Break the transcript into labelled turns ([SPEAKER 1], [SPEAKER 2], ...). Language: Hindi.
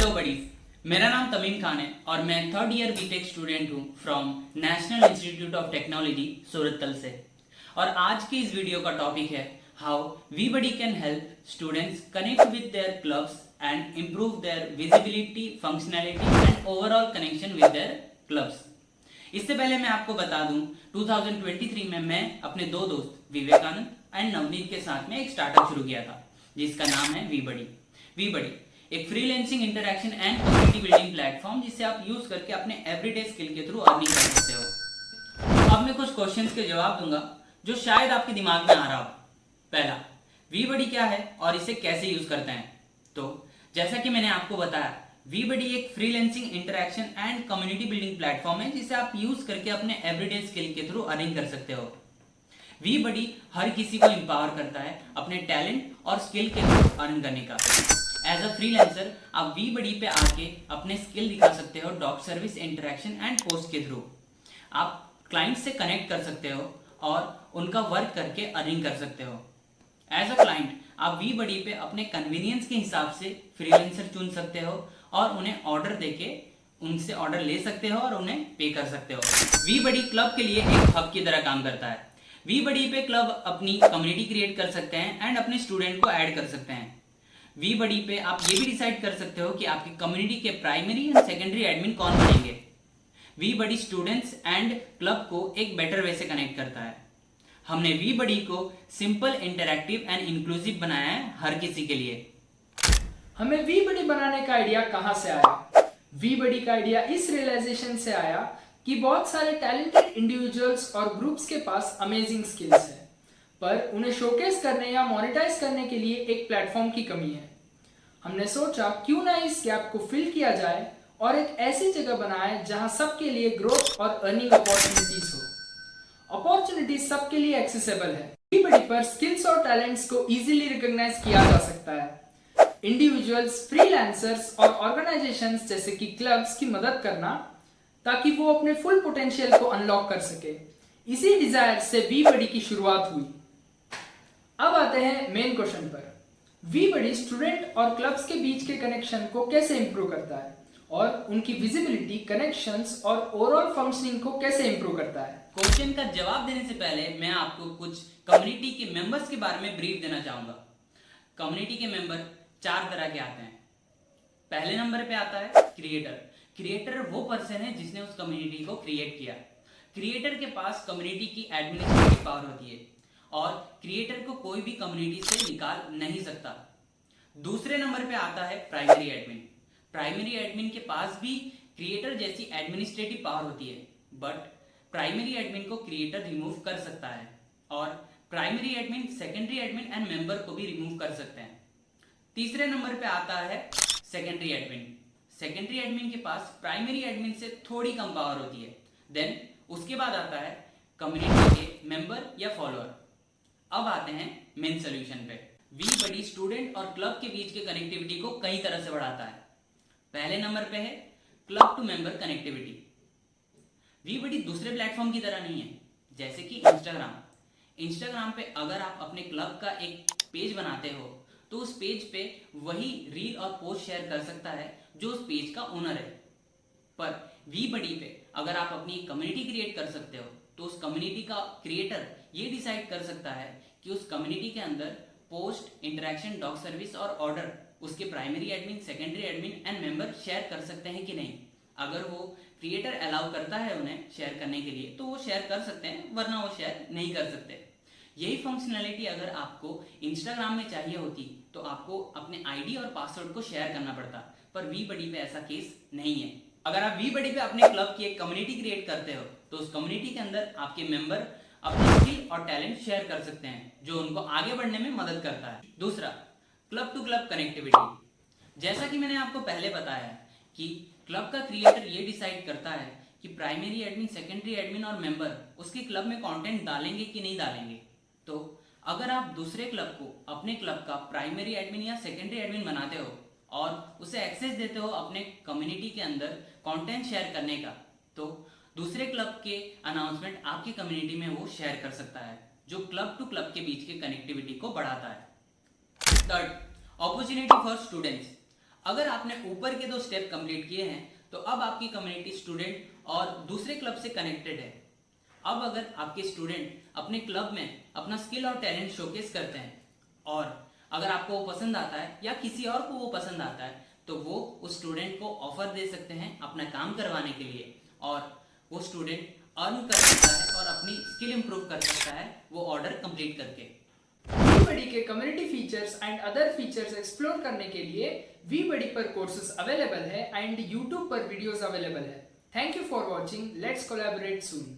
[SPEAKER 1] हेलो बडीज, मेरा नाम तमीम खान है और मैं थर्ड ईयर बीटेक स्टूडेंट हूँ from national institute of technology Surathkal से। और आज की इस वीडियो का टॉपिक है how we buddy can help students connect with their clubs and improve their visibility, functionality and overall connection with their clubs. इससे पहले मैं आपको बता दूं, 2023 में मैं अपने दो दोस्त विवेकानंद एंड नवनीत के साथ में एक स्टार्टअप शुरू किया था जिसका नाम है वी बडी एक freelancing interaction and community building platform जिसे आप यूज करके अपने एवरीडे स्किल के थ्रू अर्निंग कर सकते हो। अब मैं कुछ क्वेश्चंस के जवाब दूंगा जो शायद आपके दिमाग में आ रहा हो। पहला, वी बडी क्या है और इसे कैसे यूज करते हैं? तो जैसा कि मैंने आपको बताया, वी बडी एक freelancing interaction and community building platform है जिसे आप यूज करके अपने एवरीडे स्किल के थ्रू अर्निंग कर सकते हो। वी बडी हर किसी को एम्पावर करता है अपने टैलेंट और स्किल के थ्रू अर्न करने का। एज अ फ्रीलांसर आप वी बडी पे आके अपने स्किल दिखा सकते हो doc service, interaction and post के थ्रू। आप क्लाइंट से कनेक्ट कर सकते हो और उनका वर्क करके अर्निंग कर सकते हो। एज अ क्लाइंट आप वी बडी पे अपने कन्वीनियंस के हिसाब से फ्रीलांसर चुन सकते हो और उन्हें ऑर्डर देके उनसे ऑर्डर ले सकते हो और उन्हें पे कर सकते हो। वी बडी क्लब के लिए एक हब की तरह काम करता है। वी बडी पे क्लब अपनी कम्युनिटी क्रिएट कर सकते हैं एंड अपने स्टूडेंट को ऐड कर सकते हैं। वी बडी पे आप ये भी डिसाइड कर सकते हो कि आपकी कम्युनिटी के प्राइमरी एंड सेकेंडरी एडमिन कौन बनेंगे। We buddy students and club को एक बेटर वे से कनेक्ट करता है। हमने वी बडी को सिंपल, इंटरैक्टिव एंड इंक्लूसिव बनाया है हर किसी के लिए।
[SPEAKER 2] हमें वी बडी बनाने का आइडिया कहां से आया? वी बडी का आइडिया इस रियलाइजेशन से आया कि बहुत सारे टैलेंटेड इंडिविजुअल्स और ग्रुप्स के पास अमेजिंग स्किल्स है, पर उन्हें शोकेस करने या मोनेटाइज करने के लिए एक प्लेटफॉर्म की कमी है। हमने सोचा क्यों ना इस गैप को फिल किया जाए और एक ऐसी जगह बनाए जहां सबके लिए ग्रोथ और अर्निंग अपॉर्चुनिटीज हो। अपॉर्चुनिटीज सबके लिए एक्सेसिबल है। वी बडी पर स्किल्स और टैलेंट्स को इजीली रिकॉग्नाइज किया जा सकता है। इंडिविजुअल्स, फ्रीलांसर्स और ऑर्गेनाइजेशंस जैसे कि क्लब्स की मदद करना ताकि वो अपने फुल पोटेंशियल को अनलॉक कर सके। इसी डिजायर से वी बडी की शुरुआत हुई। अब आते हैं मेन क्वेश्चन पर। वी बडी स्टूडेंट और क्लब्स के बीच के कनेक्शन को कैसे इंप्रूव करता है और उनकी विजिबिलिटी, कनेक्शंस और ओवरऑल फंक्शनिंग को कैसे इंप्रूव करता है?
[SPEAKER 1] क्वेश्चन का जवाब देने से पहले मैं आपको कुछ कम्युनिटी के मेंबर्स के बारे में ब्रीफ देना चाहूंगा। कम्युनिटी के मेंबर चार तरह के आते हैं। पहले नंबर पे आता है क्रिएटर वो पर्सन है जिसने उस कम्युनिटी को क्रिएट किया। क्रिएटर के पास कम्युनिटी की एडमिनिस्ट्रेटिव पावर होती है और क्रिएटर को कोई भी कम्युनिटी से निकाल नहीं सकता। दूसरे नंबर पे आता है प्राइमरी एडमिन के पास भी क्रिएटर जैसी एडमिनिस्ट्रेटिव पावर होती है, बट प्राइमरी एडमिन को क्रिएटर रिमूव कर सकता है और primary admin secondary admin and member को भी रिमूव कर सकते हैं। तीसरे नंबर पे आता है सेकेंडरी एडमिन के पास प्राइमरी एडमिन से थोड़ी कम पावर होती है। देन उसके बाद आता है कम्युनिटी के मेंबर या फॉलोअर। अब आते हैं मेन सोल्यूशन पे। वी बडी स्टूडेंट और क्लब के बीच के कनेक्टिविटी को कई तरह से बढ़ाता है। पहले नंबर पे है club to member connectivity. We buddy दूसरे प्लेटफॉर्म की तरह नहीं है, जैसे कि इंस्टाग्राम पे अगर आप अपने क्लब का एक पेज बनाते हो तो उस पेज पे वही रील और पोस्ट शेयर कर सकता है जो उस पेज का ओनर है। पर वी बडी पे अगर आप अपनी कम्युनिटी क्रिएट कर सकते हो तो उस कम्युनिटी का क्रिएटर ये डिसाइड कर सकता है कि उस कम्युनिटी के अंदर पोस्ट, इंटरैक्शन, डॉक सर्विस और ऑर्डर उसके primary admin, secondary admin and member share कर सकते हैं कि नहीं। अगर वो क्रिएटर अलाउ करता है उन्हें शेयर करने के लिए तो वो शेयर कर सकते हैं, वरना वो शेयर नहीं कर सकते। यही फंक्शनैलिटी अगर आपको इंस्टाग्राम में चाहिए होती तो आपको अपने आईडी और पासवर्ड को शेयर करना पड़ता, पर वी बडी पे ऐसा केस नहीं है। अगर आप वी बडी पे अपने क्लब की एक कम्युनिटी क्रिएट करते हो तो उस कम्युनिटी के अंदर आपके मेंबर अपने स्किल और टैलेंट शेयर कर सकते हैं जो उनको आगे बढ़ने में मदद करता है। दूसरा, क्लब टू क्लब कनेक्टिविटी। जैसा कि मैंने आपको पहले बताया कि क्लब का क्रिएटर ये डिसाइड करता है कि प्राइमरी एडमिन, सेकेंडरी एडमिन और मेंबर उसके क्लब में कंटेंट डालेंगे कि नहीं डालेंगे। तो अगर आप दूसरे क्लब को अपने क्लब का प्राइमरी एडमिन या सेकेंडरी एडमिन बनाते हो और उसे एक्सेस देते हो अपने कम्युनिटी के अंदर कंटेंट शेयर करने का, तो दूसरे क्लब के अनाउंसमेंट आपकी कम्युनिटी में वो शेयर कर सकता है, जो क्लब टू क्लब के बीच के कनेक्टिविटी को बढ़ाता है। Third, opportunity for students. अगर आपने ऊपर के 2 स्टेप कंप्लीट किए हैं तो अब आपकी कम्युनिटी स्टूडेंट और दूसरे क्लब से कनेक्टेड है। अब अगर आपके स्टूडेंट अपने क्लब में अपना स्किल और टैलेंट शोकेस करते हैं और अगर आपको वो पसंद आता है या किसी और को वो पसंद आता है तो वो उस स्टूडेंट को ऑफर दे सकते हैं अपना काम करवाने के लिए और वो स्टूडेंट अर्न कर सकता है और अपनी स्किल इंप्रूव कर सकता है वो ऑर्डर कंप्लीट करके।
[SPEAKER 2] वीबडी के community features and other features explore करने के लिए वीबडी पर कोर्सेज अवेलेबल है एंड यूट्यूब पर वीडियोस अवेलेबल है। Thank you for watching. Let's collaborate soon.